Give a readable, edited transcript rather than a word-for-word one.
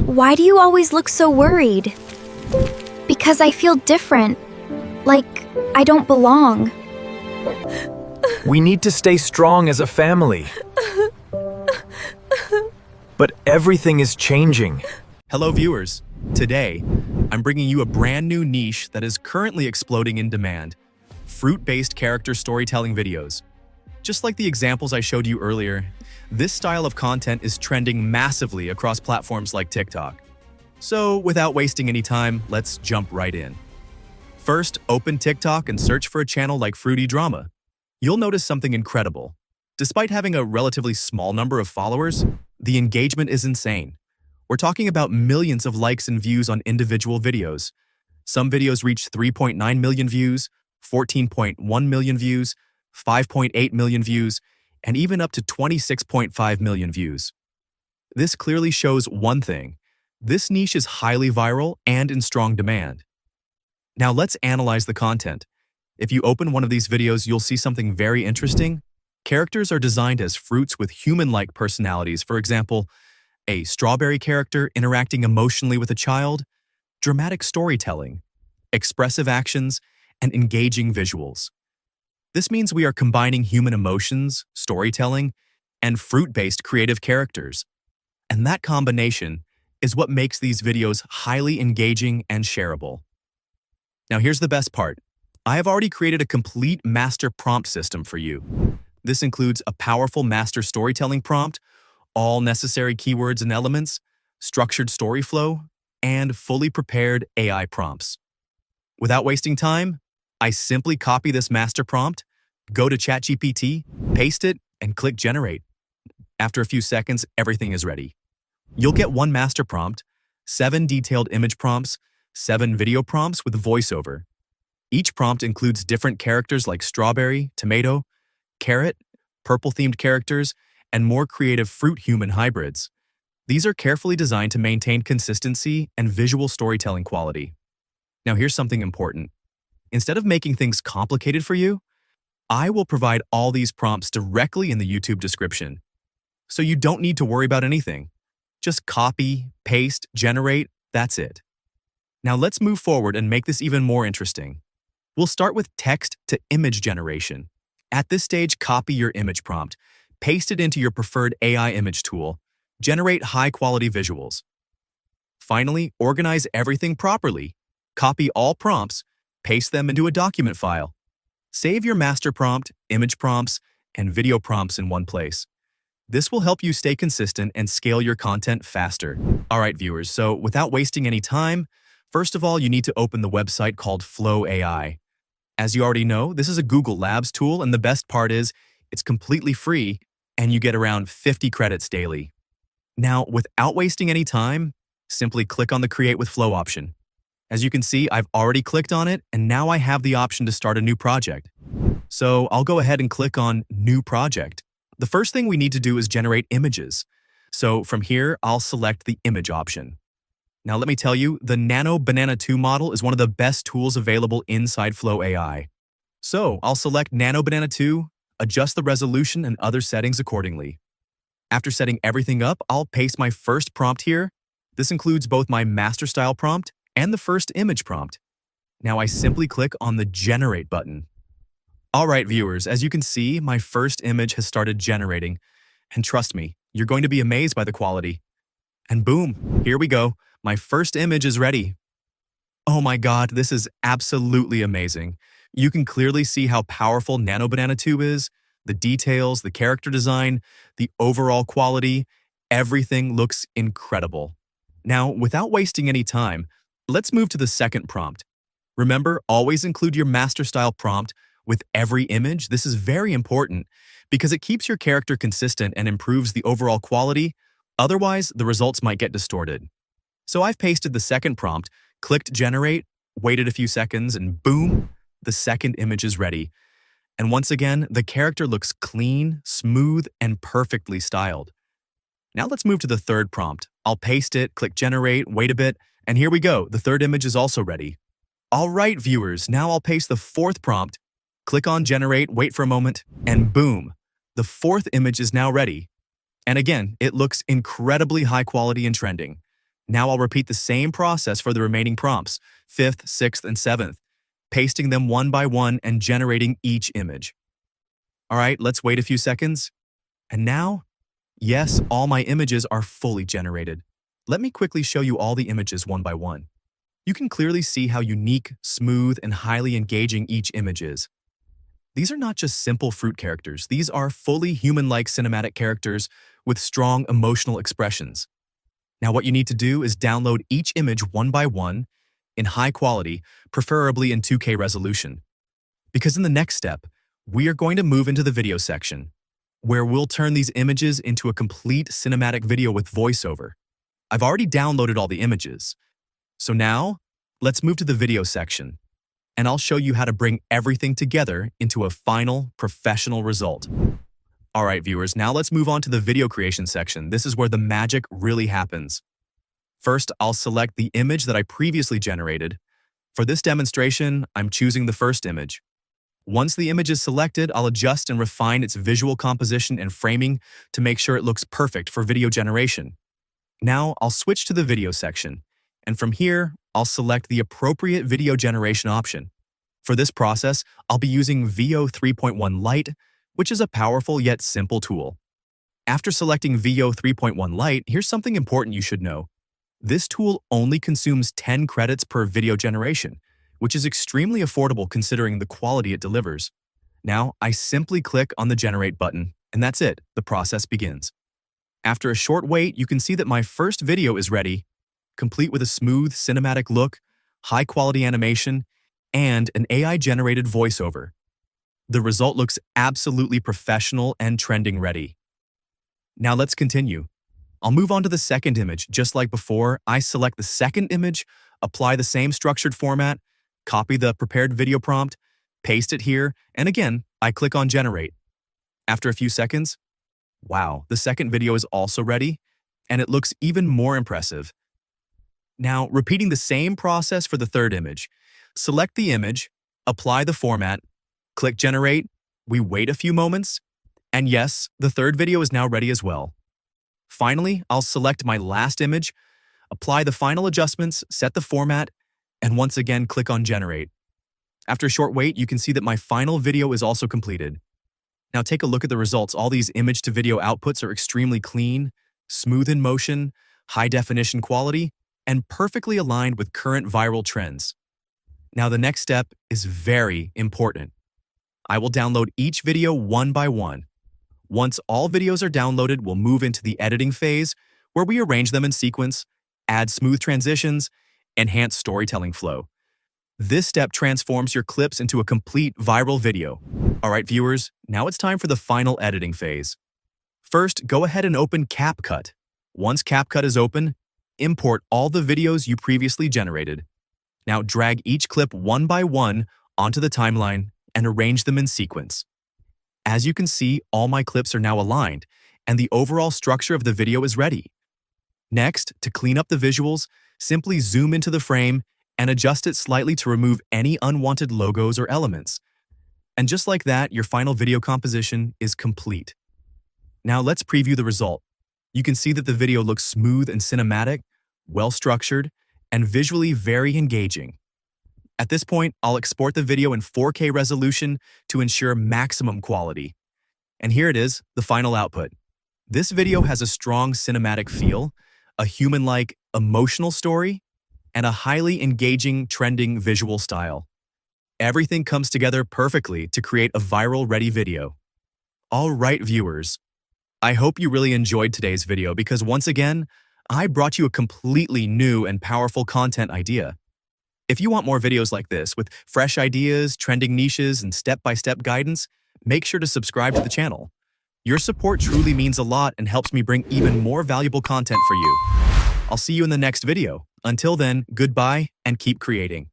Why do you always look so worried? Because I feel different. Like I don't belong. We need to stay strong as a family. But everything is changing. Hello viewers, today I'm bringing you a brand new niche that is currently exploding in demand, fruit-based character storytelling videos. Just like the examples I showed you earlier, this style of content is trending massively across platforms like TikTok. So without wasting any time, let's jump right in. First, open TikTok and search for a channel like Fruity Drama. You'll notice something incredible. Despite having a relatively small number of followers, the engagement is insane. We're talking about millions of likes and views on individual videos. Some videos reach 3.9 million views, 14.1 million views, 5.8 million views, and even up to 26.5 million views. This clearly shows one thing. This niche is highly viral and in strong demand. Now let's analyze the content. If you open one of these videos, you'll see something very interesting. Characters are designed as fruits with human-like personalities. For example, a strawberry character interacting emotionally with a child, dramatic storytelling, expressive actions, and engaging visuals. This means we are combining human emotions, storytelling, and fruit-based creative characters. And that combination is what makes these videos highly engaging and shareable. Now here's the best part. I have already created a complete master prompt system for you. This includes a powerful master storytelling prompt, all necessary keywords and elements, structured story flow, and fully prepared AI prompts. Without wasting time, I simply copy this master prompt, go to ChatGPT, paste it, and click Generate. After a few seconds, everything is ready. You'll get one master prompt, 7 detailed image prompts, 7 video prompts with voiceover. Each prompt includes different characters like strawberry, tomato, carrot, purple-themed characters, and more creative fruit-human hybrids. These are carefully designed to maintain consistency and visual storytelling quality. Now here's something important. Instead of making things complicated for you, I will provide all these prompts directly in the YouTube description. So you don't need to worry about anything. Just copy, paste, generate, that's it. Now let's move forward and make this even more interesting. We'll start with text to image generation. At this stage, copy your image prompt, paste it into your preferred AI image tool, generate high-quality visuals. Finally, organize everything properly. Copy all prompts, paste them into a document file. Save your master prompt, image prompts, and video prompts in one place. This will help you stay consistent and scale your content faster. All right, viewers, so without wasting any time, first of all, you need to open the website called Flow AI. As you already know, this is a Google Labs tool, and the best part is it's completely free, and you get around 50 credits daily. Now, without wasting any time, simply click on the Create with Flow option. As you can see, I've already clicked on it, and now I have the option to start a new project. So I'll go ahead and click on New Project. The first thing we need to do is generate images. So from here, I'll select the Image option. Now let me tell you, the Nano Banana 2 model is one of the best tools available inside Flow AI. So I'll select Nano Banana 2, adjust the resolution and other settings accordingly. After setting everything up, I'll paste my first prompt here. This includes both my master style prompt and the first image prompt. Now I simply click on the Generate button. All right, viewers, as you can see, my first image has started generating. And trust me, you're going to be amazed by the quality. And boom, here we go. My first image is ready. Oh my God, this is absolutely amazing. You can clearly see how powerful Nano Banana 2 is, the details, the character design, the overall quality, everything looks incredible. Now, without wasting any time, let's move to the second prompt. Remember, always include your master style prompt with every image. This is very important because it keeps your character consistent and improves the overall quality. Otherwise, the results might get distorted. So I've pasted the second prompt, clicked Generate, waited a few seconds, and boom, the second image is ready. And once again, the character looks clean, smooth, and perfectly styled. Now let's move to the third prompt. I'll paste it, click Generate, wait a bit, and here we go. The third image is also ready. All right, viewers, now I'll paste the fourth prompt, click on Generate, wait for a moment, and boom, the fourth image is now ready. And again, it looks incredibly high quality and trending. Now I'll repeat the same process for the remaining prompts, 5th, 6th, and 7th, pasting them one by one and generating each image. All right, let's wait a few seconds. And now, yes, all my images are fully generated. Let me quickly show you all the images one by one. You can clearly see how unique, smooth, and highly engaging each image is. These are not just simple fruit characters. These are fully human-like cinematic characters with strong emotional expressions. Now what you need to do is download each image one by one in high quality, preferably in 2K resolution. Because in the next step, we are going to move into the video section, where we'll turn these images into a complete cinematic video with voiceover. I've already downloaded all the images. So now, let's move to the video section, and I'll show you how to bring everything together into a final, professional result. All right, viewers, now let's move on to the video creation section. This is where the magic really happens. First, I'll select the image that I previously generated. For this demonstration, I'm choosing the first image. Once the image is selected, I'll adjust and refine its visual composition and framing to make sure it looks perfect for video generation. Now, I'll switch to the video section, and from here, I'll select the appropriate video generation option. For this process, I'll be using VO 3.1 Lite, which is a powerful yet simple tool. After selecting VO 3.1 Lite, here's something important you should know. This tool only consumes 10 credits per video generation, which is extremely affordable considering the quality it delivers. Now, I simply click on the Generate button, and that's it. The process begins. After a short wait, you can see that my first video is ready, complete with a smooth cinematic look, high-quality animation, and an AI-generated voiceover. The result looks absolutely professional and trending ready. Now let's continue. I'll move on to the second image. Just like before, I select the second image, apply the same structured format, copy the prepared video prompt, paste it here, and again, I click on Generate. After a few seconds, wow, the second video is also ready, and it looks even more impressive. Now, repeating the same process for the third image. Select the image, apply the format, click Generate, we wait a few moments, and yes, the third video is now ready as well. Finally, I'll select my last image, apply the final adjustments, set the format, and once again click on Generate. After a short wait, you can see that my final video is also completed. Now take a look at the results. All these image-to-video outputs are extremely clean, smooth in motion, high-definition quality, and perfectly aligned with current viral trends. Now the next step is very important. I will download each video one by one. Once all videos are downloaded, we'll move into the editing phase, where we arrange them in sequence, add smooth transitions, enhance storytelling flow. This step transforms your clips into a complete viral video. All right, viewers, now it's time for the final editing phase. First, go ahead and open CapCut. Once CapCut is open, import all the videos you previously generated. Now drag each clip one by one onto the timeline and arrange them in sequence. As you can see, all my clips are now aligned, and the overall structure of the video is ready. Next, to clean up the visuals, simply zoom into the frame and adjust it slightly to remove any unwanted logos or elements. And just like that, your final video composition is complete. Now let's preview the result. You can see that the video looks smooth and cinematic, well-structured, and visually very engaging. At this point, I'll export the video in 4K resolution to ensure maximum quality. And here it is, the final output. This video has a strong cinematic feel, a human-like, emotional story, and a highly engaging, trending visual style. Everything comes together perfectly to create a viral-ready video. All right, viewers. I hope you really enjoyed today's video because once again, I brought you a completely new and powerful content idea. If you want more videos like this with fresh ideas, trending niches, and step-by-step guidance, make sure to subscribe to the channel. Your support truly means a lot and helps me bring even more valuable content for you. I'll see you in the next video. Until then, goodbye and keep creating.